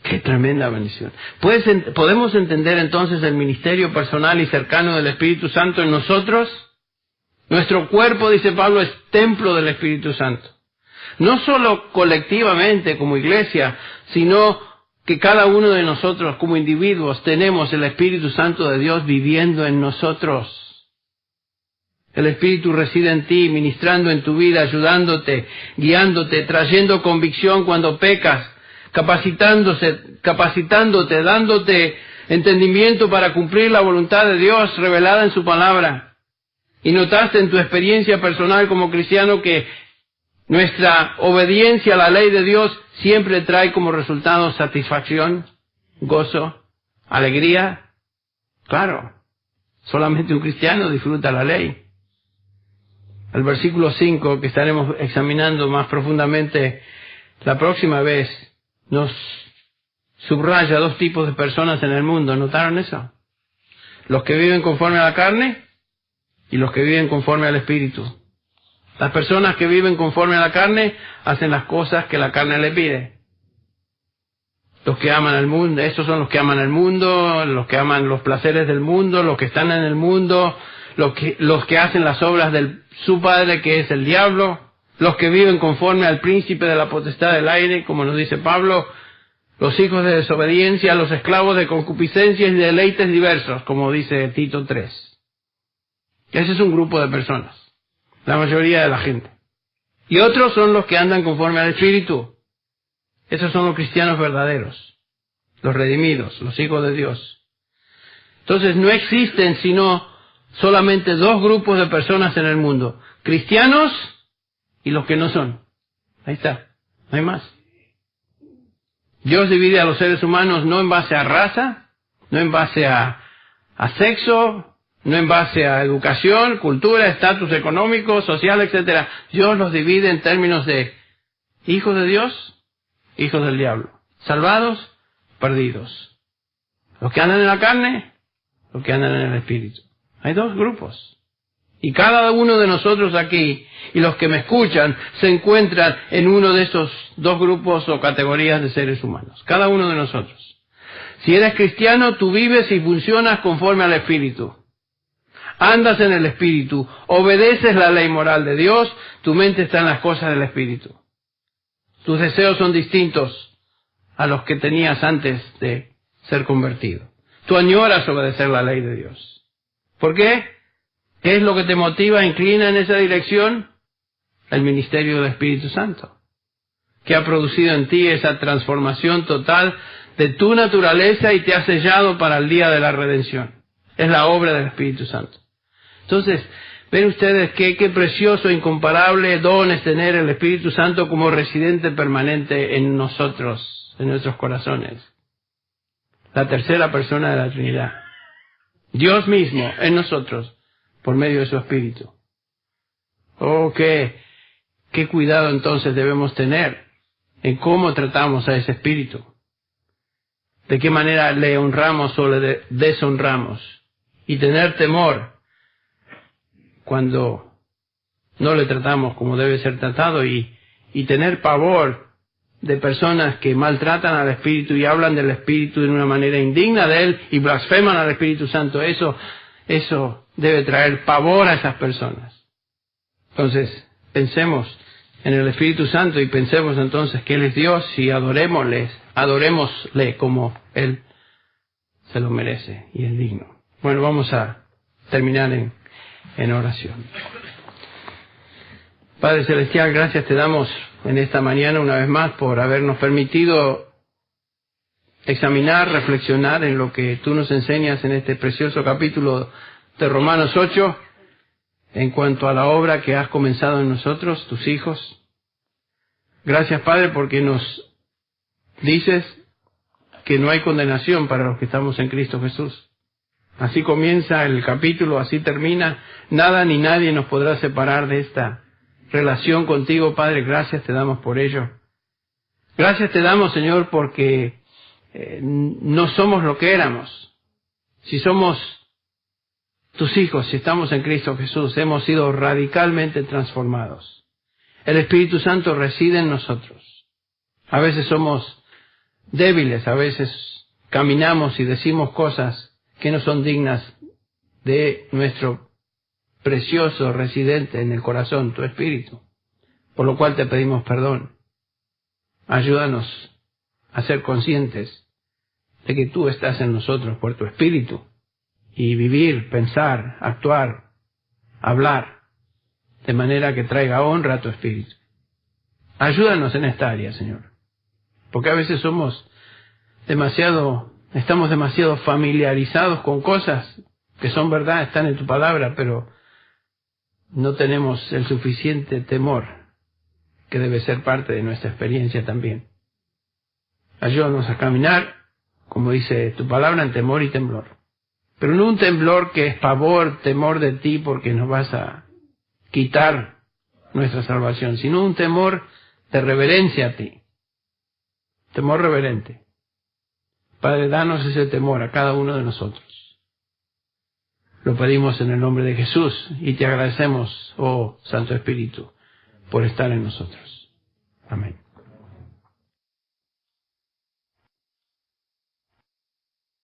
¡Qué tremenda bendición! ¿Podemos entender entonces el ministerio personal y cercano del Espíritu Santo en nosotros? Nuestro cuerpo, dice Pablo, es templo del Espíritu Santo. No solo colectivamente como iglesia, sino que cada uno de nosotros como individuos tenemos el Espíritu Santo de Dios viviendo en nosotros. El Espíritu reside en ti, ministrando en tu vida, ayudándote, guiándote, trayendo convicción cuando pecas, capacitándote, dándote entendimiento para cumplir la voluntad de Dios revelada en su palabra. Y notaste en tu experiencia personal como cristiano que nuestra obediencia a la ley de Dios siempre trae como resultado satisfacción, gozo, alegría. Claro, solamente un cristiano disfruta la ley. El versículo 5, que estaremos examinando más profundamente la próxima vez, nos subraya dos tipos de personas en el mundo. ¿Notaron eso? Los que viven conforme a la carne y los que viven conforme al Espíritu. Las personas que viven conforme a la carne hacen las cosas que la carne le pide. Los que aman al mundo, estos son los que aman el mundo, los que aman los placeres del mundo, los que están en el mundo, los que hacen las obras de su padre, que es el diablo, los que viven conforme al príncipe de la potestad del aire, como nos dice Pablo, los hijos de desobediencia, los esclavos de concupiscencias y deleites diversos, como dice Tito 3. Ese es un grupo de personas, la mayoría de la gente. Y otros son los que andan conforme al Espíritu. Esos son los cristianos verdaderos, los redimidos, los hijos de Dios. Entonces no existen sino solamente dos grupos de personas en el mundo: cristianos y los que no son. Ahí está, no hay más. Dios divide a los seres humanos no en base a raza, no en base a sexo, no en base a educación, cultura, estatus económico, social, etc. Dios los divide en términos de hijos de Dios, hijos del diablo, salvados, perdidos. Los que andan en la carne, los que andan en el Espíritu. Hay dos grupos. Y cada uno de nosotros aquí, y los que me escuchan, se encuentran en uno de esos dos grupos o categorías de seres humanos. Cada uno de nosotros. Si eres cristiano, tú vives y funcionas conforme al Espíritu. Andas en el Espíritu, obedeces la ley moral de Dios, tu mente está en las cosas del Espíritu. Tus deseos son distintos a los que tenías antes de ser convertido. Tú añoras obedecer la ley de Dios. ¿Por qué? ¿Qué es lo que te motiva, inclina en esa dirección? El ministerio del Espíritu Santo, que ha producido en ti esa transformación total de tu naturaleza y te ha sellado para el día de la redención. Es la obra del Espíritu Santo. Entonces, ven ustedes qué precioso, incomparable don es tener el Espíritu Santo como residente permanente en nosotros, en nuestros corazones. La tercera persona de la Trinidad. Dios mismo en nosotros, por medio de su Espíritu. Oh, qué cuidado entonces debemos tener en cómo tratamos a ese Espíritu. De qué manera le honramos o le deshonramos. Y tener temor cuando no le tratamos como debe ser tratado, y tener pavor de personas que maltratan al Espíritu y hablan del Espíritu de una manera indigna de Él y blasfeman al Espíritu Santo. Eso debe traer pavor a esas personas. Entonces, pensemos en el Espíritu Santo y pensemos entonces que Él es Dios y adorémosle como Él se lo merece y es digno. Bueno, vamos a terminar en en oración. Padre Celestial, gracias te damos en esta mañana una vez más por habernos permitido examinar, reflexionar en lo que tú nos enseñas en este precioso capítulo de Romanos 8, en cuanto a la obra que has comenzado en nosotros, tus hijos. Gracias, Padre, porque nos dices que no hay condenación para los que estamos en Cristo Jesús. Así comienza el capítulo, así termina. Nada ni nadie nos podrá separar de esta relación contigo, Padre. Gracias te damos por ello. Gracias te damos, Señor, porque no somos lo que éramos. Si somos tus hijos, si estamos en Cristo Jesús, hemos sido radicalmente transformados. El Espíritu Santo reside en nosotros. A veces somos débiles, a veces caminamos y decimos cosas que no son dignas de nuestro precioso residente en el corazón, tu Espíritu, por lo cual te pedimos perdón. Ayúdanos a ser conscientes de que tú estás en nosotros por tu Espíritu y vivir, pensar, actuar, hablar de manera que traiga honra a tu Espíritu. Ayúdanos en esta área, Señor, porque a veces estamos demasiado familiarizados con cosas que son verdad, están en tu palabra, pero no tenemos el suficiente temor que debe ser parte de nuestra experiencia también. Ayúdanos a caminar, como dice tu palabra, en temor y temblor. Pero no un temblor que es pavor, temor de ti porque nos vas a quitar nuestra salvación, sino un temor de reverencia a ti. Temor reverente. Padre, danos ese temor a cada uno de nosotros. Lo pedimos en el nombre de Jesús y te agradecemos, oh Santo Espíritu, por estar en nosotros. Amén.